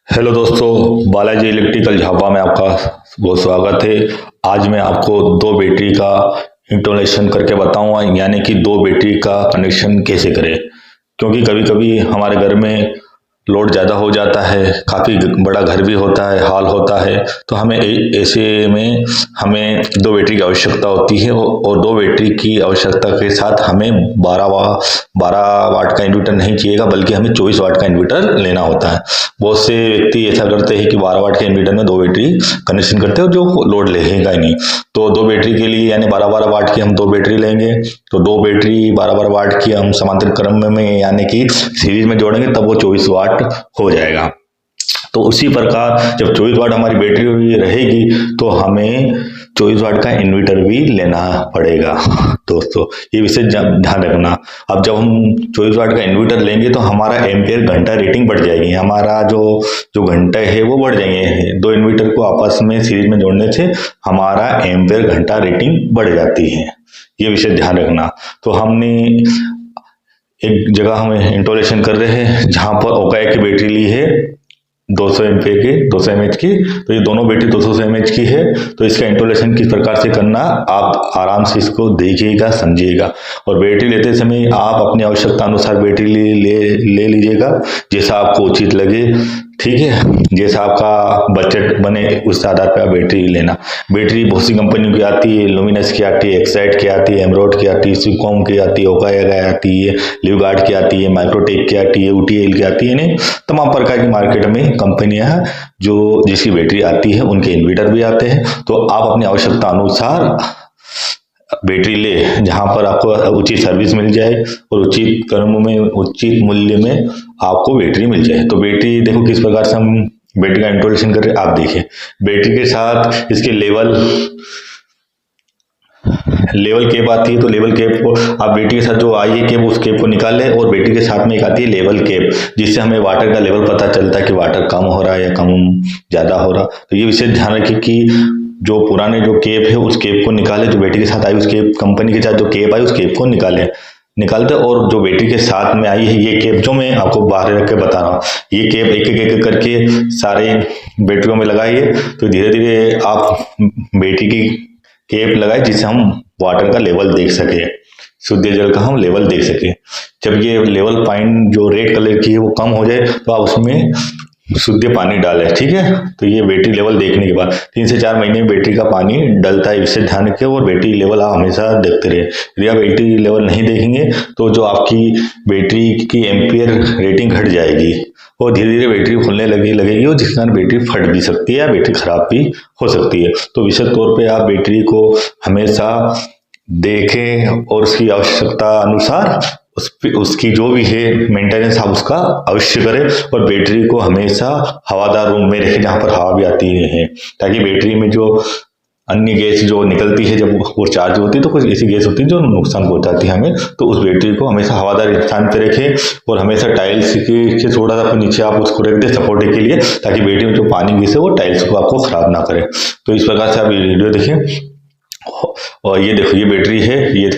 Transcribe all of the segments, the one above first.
Hello दोस्तों, Balaji electrical Jhapa में आपका बहुत स्वागत है। आज मैं आपको दो बैटरी का इंस्टॉलेशन करके बताऊंगा, यानी कि दो बैटरी का कनेक्शन कैसे करें। क्योंकि कभी कभी हमारे घर में लोड ज़्यादा हो जाता है, काफ़ी बड़ा घर भी होता है, हॉल होता है, तो हमें ऐसे में हमें दो बैटरी की आवश्यकता होती है। और दो बैटरी की आवश्यकता के साथ हमें 12 वाट का इन्वर्टर नहीं चाहिएगा, बल्कि हमें 24 वाट का इन्वर्टर लेना होता है। बहुत से व्यक्ति ऐसा करते हैं कि 12 वाट के इन्वर्टर में दो बैटरी कनेक्शन करते हैं और जो लोड लेगा ही नहीं। तो दो बैटरी के लिए यानी 12 वाट की हम दो बैटरी लेंगे। तो दो बैटरी 12 वाट की हम समांतर क्रम में यानी कि सीरीज में जोड़ेंगे, तब वो 24 वाट हो जाएगा। तो उसी प्रकार जब 24 वाट हमारी बैटरी रहेगी तो हमें 24 वाट का इन्वर्टर भी लेना पड़ेगा। दोस्तों, ये विशेष ध्यान रखना। अब जब हम 24 वाट का इन्वर्टर लेंगे तो हमारा एम्पियर घंटा रेटिंग बढ़ जाएगी, हमारा जो घंटे है वो बढ़ जाएंगे। दो इन्वर्टर को आपस में सीरीज में जोड़ने से हमारा एम्पियर घंटा रेटिंग बढ़ जाती है, ये विशेष ध्यान रखना। तो हमने एक जगह हम इंस्टॉलेशन कर रहे हैं जहां पर ओकाया की बैटरी ली है 200 एम्पियर की, 200 एमएच की। तो ये दोनों बैटरी 200 एमएच की है। तो इसका इंस्टॉलेशन किस प्रकार से करना, आप आराम से इसको देखिएगा, समझिएगा। और बैटरी लेते समय आप अपनी आवश्यकता अनुसार बैटरी ले लीजिएगा, जैसा आपको उचित लगे। ठीक है, जैसा आपका बजट बने उस आधार पर बैटरी लेना। बैटरी बहुत सी कंपनियों की आती है, लुमिनस की आती है, एक्साइड की आती है, एमरोड की आती है, सिकॉम की आती है, ओकाया की आती है, लिवगार्ड की आती है, माइक्रोटेक की आती है, यूटीएल की आती है। नहीं, तमाम प्रकार की मार्केट में कंपनियां हैं जो जिसकी बैटरी आती है, उनके इन्वर्टर भी आते हैं। तो आप अपनी आवश्यकता अनुसार बैटरी ले, जहां पर आपको उचित सर्विस मिल जाए और उचित क्रम में उचित मूल्य में आपको बैटरी मिल जाए। तो बैटरी देखो किस प्रकार से हम बैटरी का इंस्टॉलेशन कर रहे हैं, आप देखिए। बैटरी के साथ इसके लेवल केप आती है। तो लेवल केप को आप बैटरी के साथ जो आई है केप, उस केप को निकाल लें। और बैटरी के साथ में एक आती है लेवल केप, जिससे हमें वाटर का लेवल पता चलता है कि वाटर कम हो रहा है या कम ज्यादा हो रहा। तो ये विशेष ध्यान रखिए कि जो पुराने जो केप है उस केप को निकाले, जो बैटरी के साथ आई उस केप, कंपनी के साथ जो केप आई उस केप को निकालते। और जो बैटरी के साथ में आई है ये केप, जो मैं आपको बाहर रख के बता रहा हूँ, ये केप एक एक करके सारे बैटरियों में लगाइए। तो धीरे धीरे आप बैटरी की केप लगाए, जिससे हम वाटर का लेवल देख सके, शुद्ध जल का हम लेवल देख सके। जब ये लेवल पॉइंट जो रेड कलर की है वो कम हो जाए तो आप उसमें शुद्ध पानी डालें। ठीक है, तो ये बैटरी लेवल देखने के बाद 3 से 4 महीने में बैटरी का पानी डलता है, इससे ध्यान रखें। और बैटरी लेवल आप हमेशा देखते रहे। यदि आप बैटरी लेवल नहीं देखेंगे तो जो आपकी बैटरी की एम्पियर रेटिंग घट जाएगी और धीरे धीरे बैटरी खुलने लगेगी, और जिस कारण बैटरी फट भी सकती है या बैटरी खराब भी हो सकती है। तो विशेष तौर पर आप बैटरी को हमेशा देखें और उसकी आवश्यकता अनुसार उसकी जो भी है मेंटेनेंस आप उसका अवश्य करें। और बैटरी को हमेशा हवादार रूम में रखें, जहां पर हवा भी आती है, ताकि बैटरी में जो अन्य गैस जो निकलती है जब वो चार्ज होती है तो कुछ ऐसी गैस होती है जो नुकसान पहुंचाती है हमें। तो उस बैटरी को हमेशा हवादार स्थान पे रखें और हमेशा टाइल्स के थोड़ा सा नीचे आप उसको रख दें सपोर्ट के लिए, ताकि बैटरी में जो पानी गिरे वो टाइल्स को आपको खराब ना करे। तो इस प्रकार से आप वीडियो देखें। और ये देखो, ये बैटरी है। ये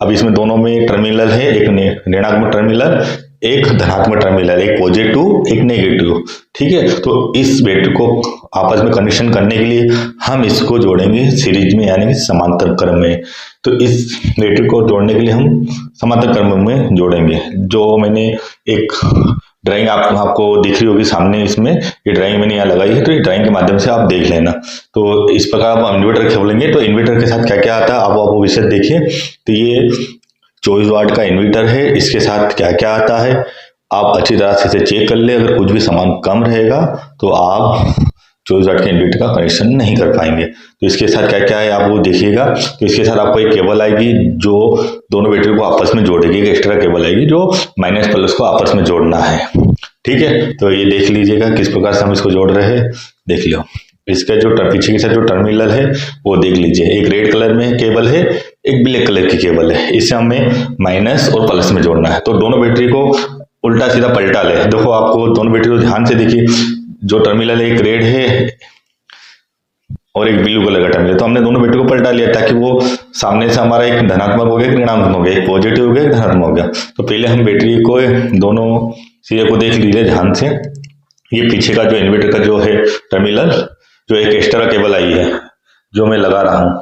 अब इसमें दोनों में टर्मिनल है, एक ऋणात्मक टर्मिनल, एक धनात्मक टर्मिनल, एक पॉजिटिव एक नेगेटिव। ठीक है, तो इस बैटरी को आपस में कनेक्शन करने के लिए हम इसको जोड़ेंगे सीरीज में, यानी कि समांतर क्रम में। तो इस बैटरी को जोड़ने के लिए हम समांतर क्रम में जोड़ेंगे। जो मैंने एक ड्राइंग आपको दिख रही होगी सामने, इसमें ये ड्राइंग मैंने यहाँ लगाई है, तो ये ड्राइंग के माध्यम से आप देख लेना। तो इस प्रकार आप इन्वर्टर खोलेंगे तो इन्वर्टर के साथ क्या क्या आता है आप वो विषय देखिए। तो ये 24 वाट का इन्वर्टर है, इसके साथ क्या क्या आता है आप अच्छी तरह से इसे चेक कर ले। अगर कुछ भी सामान कम रहेगा तो आप 24 वाट के इन्वर्टर का कनेक्शन नहीं कर पाएंगे। तो इसके साथ क्या क्या है आप वो देखिएगा। तो इसके साथ आपको एक केबल आएगी जो दोनों बैटरी को आपस में जोड़ेगी, एक एक्स्ट्रा केबल आएगी जो माइनस प्लस को आपस में जोड़ना है। ठीक है, तो ये देख लीजिएगा किस प्रकार से हम इसको जोड़ रहे हैं, देख लो। इसका जो पीछे के साथ जो टर्मिनल है वो देख लीजिए, एक रेड कलर में केबल है, एक ब्लैक कलर की केबल है। इसे हमें माइनस और प्लस में जोड़ना है। तो दोनों बैटरी को उल्टा सीधा पलटा ले। देखो, आपको दोनों बैटरी को ध्यान से देखिए, जो टर्मिनल एक रेड है और एक ब्लू कलर का टर्मिनल, तो हमने दोनों बैटरी को पलटा लिया ताकि वो सामने से हमारा एक धनात्मक हो गया, एक ऋणात्मक हो गया, एक पॉजिटिव हो गया, एक धनात्मक हो गया। तो पहले हम बैटरी को दोनों सिरे को देख लीजिए ध्यान से। ये पीछे का जो इन्वर्टर का जो है टर्मिनल, जो एक एक्स्ट्रा केबल आई है जो मैं लगा रहा हूँ।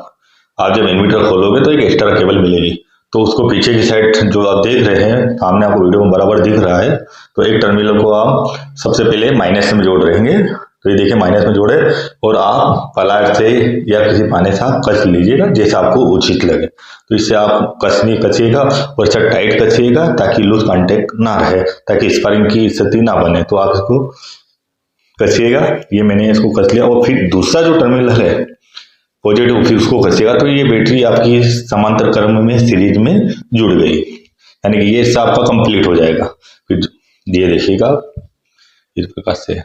आप जब इन्वर्टर खोलोगे तो एक एक्स्ट्रा केबल मिलेगी, तो उसको पीछे की साइड जो आप देख रहे हैं सामने आपको वीडियो में बराबर दिख रहा है, तो एक टर्मिनल को आप सबसे पहले माइनस में जोड़ रहेंगे। तो ये देखिए माइनस में जोड़े और आप प्लायर से या किसी पाने से आप कस लीजिएगा जैसे आपको उचित लगे। तो इससे आप कसिएगा और इससे टाइट कसिएगा ताकि लूज कांटेक्ट ना रहे, ताकि स्पार्किंग की स्थिति ना बने। तो आप इसको कसिएगा, ये मैंने इसको कस लिया। और फिर दूसरा जो टर्मिनल है पॉजिटिव, फिर उसको कसिएगा तो ये बैटरी आपकी समांतर क्रम में सीरीज में जुड़ गई, यानी कि ये हिस्सा आपका कंप्लीट हो जाएगा। फिर ये देखिएगा इस प्रकार से।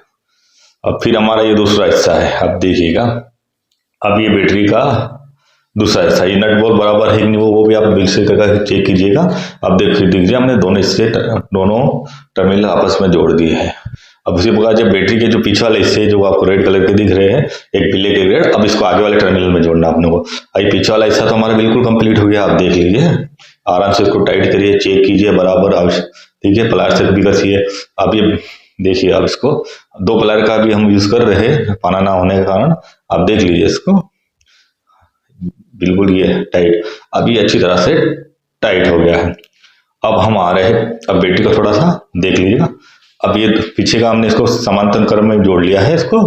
अब फिर हमारा ये दूसरा हिस्सा है, अब देखिएगा। अब ये बैटरी का दूसरा हिस्सा, ये नट बोल्ट बराबर है कि नहीं वो भी आप बिल से करके चेक कीजिएगा। अब दीजिए हमने दोनों हिस्से दोनों टर्मिनल आपस में जोड़ दिए हैं। अब उसी प्रकार जब बैटरी के जो पीछे वाले हिस्से जो आपको रेड कलर के दिख रहे हैं, एक पीले के रेड, अब इसको आगे वाले टर्मिनल में जोड़ना आपने को। ये पीछे वाला हिस्सा तो हमारा बिल्कुल कंप्लीट हो गया, आप देख लीजिए। आराम से इसको टाइट करिए, चेक कीजिए बराबर, ठीक है। प्लायर से भी कसिए। अब ये देखिए, अब इसको 2 प्लायर का भी हम यूज कर रहे हैं पाना ना होने के कारण। आप देख लीजिए इसको, बिल्कुल ये टाइट, अब ये अच्छी तरह से टाइट हो गया है। अब हम आ रहे हैं, अब बैटरी का थोड़ा सा देख लीजिएगा। अब ये पीछे का हमने इसको समांतर क्रम में जोड़ लिया है, इसको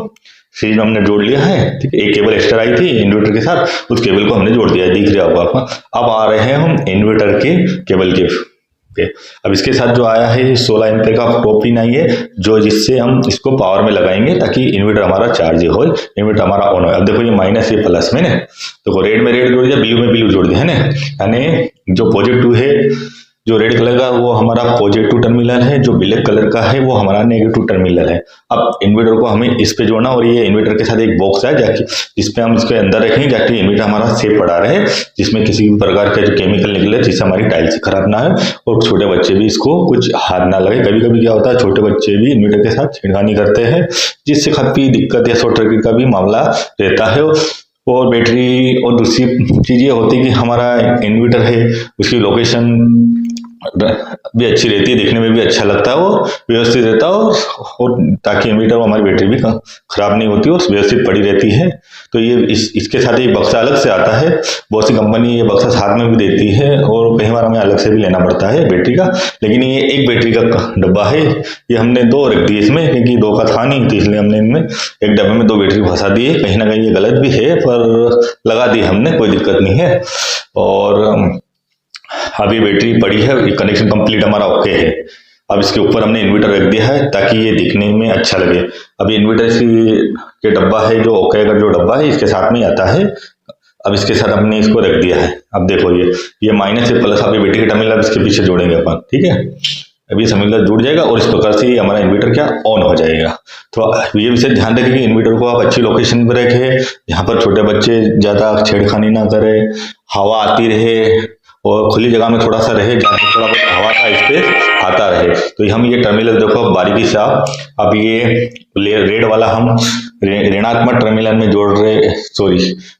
सीरीज में हमने जोड़ लिया है, ठीक है। एक केबल एक्स्ट्रा आई थी इन्वर्टर के साथ, उस केबल को हमने जोड़ दिया है, दिख रहा होगा आपको। अब आ रहे हैं हम इन्वर्टर के केबल के। अब इसके साथ जो आया है 16 एम्पीयर का टॉप पिन आई है, जो जिससे हम इसको पावर में लगाएंगे ताकि इन्वर्टर हमारा चार्ज हो, इन्वर्टर हमारा ऑन हो। अब देखो ये माइनस ये प्लस में, तो रेड में रेड जोड़ दिया, ब्लू में ब्लू जोड़ दिया है ना, यानी जो पॉजिटिव है जो रेड कलर का वो हमारा पॉजिटिव टर्मिनल है, जो ब्लैक कलर का है वो हमारा नेगेटिव टर्मिनल है। अब इन्वर्टर को हमें इस पे जोड़ना, और ये इन्वर्टर के साथ एक बॉक्स है जाके जिसपे हम इसके अंदर रखेंगे जाके इन्वर्टर हमारा सेफ पड़ा रहे, जिसमें किसी भी प्रकार का जो केमिकल निकले जिससे हमारी टाइल्स खराब ना हो और छोटे बच्चे भी इसको कुछ हाथ ना लगे। कभी कभी क्या होता है छोटे बच्चे भी इन्वर्टर के साथ छेड़खानी करते हैं, जिससे काफी दिक्कत या शॉर्ट सर्किट का भी मामला रहता है। और बैटरी और दूसरी चीज ये होती है कि हमारा इन्वर्टर है उसकी लोकेशन भी अच्छी रहती है, देखने में भी अच्छा लगता है, वो व्यवस्थित रहता है, और ताकि इन्वर्टर हमारी बैटरी भी खराब नहीं होती, वो व्यवस्थित पड़ी रहती है। तो ये इसके साथ एक बक्सा अलग से आता है, बहुत सी कंपनी ये बक्सा साथ में भी देती है और कई बार हमें अलग से भी लेना पड़ता है बैटरी का। लेकिन ये एक बैटरी का डब्बा है, ये हमने 2 रख दिए इसमें, क्योंकि 2 का था नहीं, तो इसलिए हमने इनमें एक डब्बे में 2 बैटरी फंसा दी है। कहीं ना कहीं ये गलत भी है पर लगा दी हमने, कोई दिक्कत नहीं है। और अभी बैटरी पड़ी है, कनेक्शन कंप्लीट हमारा ओके है। अब इसके ऊपर हमने इन्वर्टर रख दिया है ताकि ये दिखने में अच्छा लगे। अब इन्वर्टर के डब्बा है जो ओके का जो डब्बा है इसके साथ में आता है। अब इसके साथ हमने इसको रख दिया है। अब देखो ये माइनस से प्लस, अभी बैटरी के टर्मिनल इसके पीछे जोड़ेंगे अपन, ठीक है। अभी टर्मिनल जुड़ जाएगा और इस प्रकार से हमारा इन्वर्टर क्या ऑन हो जाएगा। तो ये विषय ध्यान रखें कि इन्वर्टर को आप अच्छी लोकेशन पर रखें, यहाँ पर छोटे बच्चे ज्यादा छेड़खानी ना करें, हवा आती रहे और खुली जगह में थोड़ा सा रहे जहाँ थोड़ा बहुत हवा का स्पेस आता रहे। तो हम ये टर्मिनल देखो बारीकी से आप, अब ये रेड वाला हम ऋणात्मक टर्मिनल में जोड़ रहे, सॉरी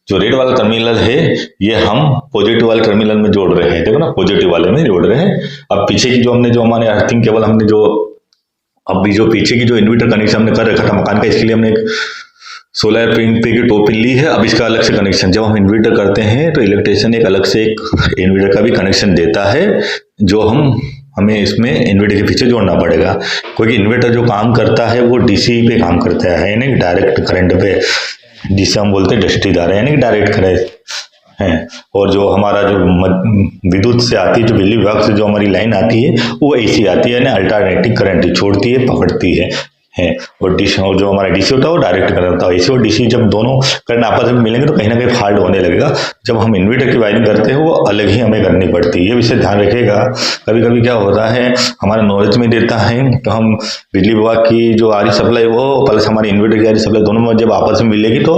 जो रेड वाला टर्मिनल है ये हम पॉजिटिव वाले टर्मिनल में जोड़ रहे हैं, देखो ना पॉजिटिव वाले में जोड़ रहे हैं। अब पीछे की जो हमने जो हमारे अर्थिंग केबल हमने जो अभी जो पीछे की जो इन्वर्टर कनेक्शन हमने कर रखा था मकान का, इसके लिए हमने एक 16 एम्पीयर की टॉप पिन ली है। अब इसका अलग से कनेक्शन, जब हम इन्वर्टर करते हैं तो इलेक्ट्रिशियन एक अलग से एक इन्वर्टर का भी कनेक्शन देता है, जो हमें इसमें इन्वर्टर के पीछे जोड़ना पड़ेगा, क्योंकि इन्वर्टर जो काम करता है वो डीसी पे काम करता है, यानी डायरेक्ट करंट पे, जिसे हम बोलते हैं डस्टीदार, यानी डायरेक्ट करंट है। और जो हमारा जो विद्युत से आती है, जो बिजली विभाग से जो हमारी लाइन आती है वो एसी आती है, यानी अल्टरनेटिंग करंट छोड़ती है, पकड़ती है। और जो हमारा डीसी होता है वो डायरेक्ट करंट होता है। एसी और डीसी जब दोनों करंट आपस में मिलेंगे तो कहीं ना कहीं फॉल्ट होने लगेगा। जब हम इन्वर्टर की वायरिंग करते हैं वो अलग ही हमें करनी पड़ती है, ये विषय ध्यान रखेगा। कभी कभी क्या होता है हमारा नॉलेज में देता है तो हम बिजली विभाग की जो आ रही सप्लाई वो प्लस हमारी इन्वर्टर की आ रही सप्लाई दोनों में जब आपस में मिलेगी तो